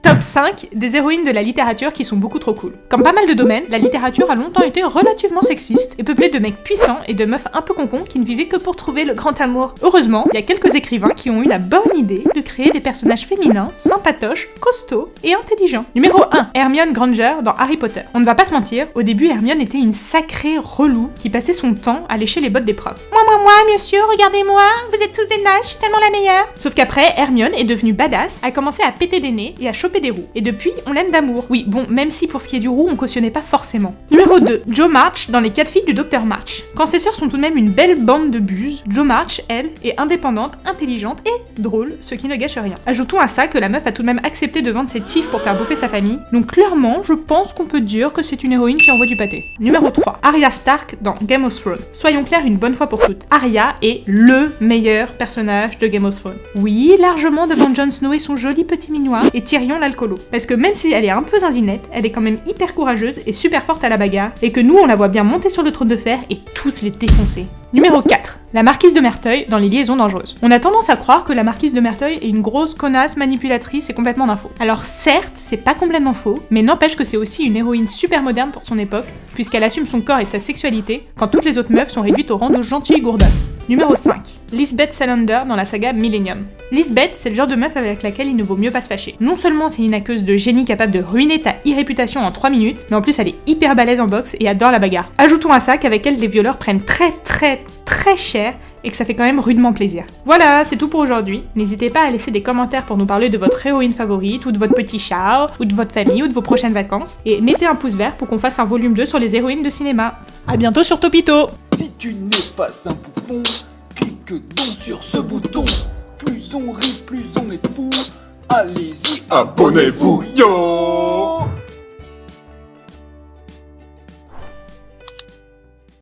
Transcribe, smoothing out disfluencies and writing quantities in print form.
Top 5 des héroïnes de la littérature qui sont beaucoup trop cool. Comme pas mal de domaines, la littérature a longtemps été relativement sexiste et peuplée de mecs puissants et de meufs un peu concons qui ne vivaient que pour trouver le grand amour. Heureusement, il y a quelques écrivains qui ont eu la bonne idée de créer des personnages féminins, sympatoches, costauds et intelligents. Numéro 1, Hermione Granger dans Harry Potter. On ne va pas se mentir, au début Hermione était une sacrée relou qui passait son temps à lécher les bottes des profs. Moi, monsieur, regardez-moi, vous êtes tous des nazes, je suis tellement la meilleure. Sauf qu'après, Hermione est devenue badass, a commencé à péter des nez et à choper des roues. Et depuis, on l'aime d'amour. Oui, bon, même si pour ce qui est du roux, on cautionnait pas forcément. Numéro 2, Jo March dans Les 4 filles du Docteur March. Quand ses sœurs sont tout de même une belle bande de buses, Jo March, elle, est indépendante, intelligente et drôle, ce qui ne gâche rien. Ajoutons à ça que la meuf a tout de même accepté de vendre ses tifs pour faire bouffer sa famille. Donc clairement, je pense qu'on peut dire que c'est une héroïne qui envoie du pâté. Numéro 3, Arya Stark dans Game of Thrones. Soyons clairs une bonne fois pour toutes. Arya est LE meilleur personnage de Game of Thrones. Oui, largement devant Jon Snow et son joli petit minois et Tyrion l'alcoolo. Parce que même si elle est un peu zinzinette, elle est quand même hyper courageuse et super forte à la bagarre, et que nous on la voit bien monter sur le trône de fer et tous les défoncer. Numéro 4, la marquise de Merteuil dans Les Liaisons Dangereuses. On a tendance à croire que la marquise de Merteuil est une grosse connasse manipulatrice et complètement d'info. Alors certes, c'est pas complètement faux, mais n'empêche que c'est aussi une héroïne super moderne pour son époque, puisqu'elle assume son corps et sa sexualité, quand toutes les autres meufs sont réduites au rang de gentilles gourdasses. Numéro 5, Lisbeth Salander dans la saga Millennium. Lisbeth, c'est le genre de meuf avec laquelle il ne vaut mieux pas se fâcher. Non seulement c'est une aqueuse de génie capable de ruiner ta e-réputation en 3 minutes, mais en plus elle est hyper balèze en boxe et adore la bagarre. Ajoutons à ça qu'avec elle, les violeurs prennent très cher et que ça fait quand même rudement plaisir. Voilà, c'est tout pour aujourd'hui. N'hésitez pas à laisser des commentaires pour nous parler de votre héroïne favorite, ou de votre petit chat, ou de votre famille, ou de vos prochaines vacances. Et mettez un pouce vert pour qu'on fasse un volume 2 sur les héroïnes de cinéma. À bientôt sur Topito. Si tu n'es pas un bouffon, clique donc sur ce bouton. Plus on rit, plus on est fou. Allez-y, abonnez-vous, yo!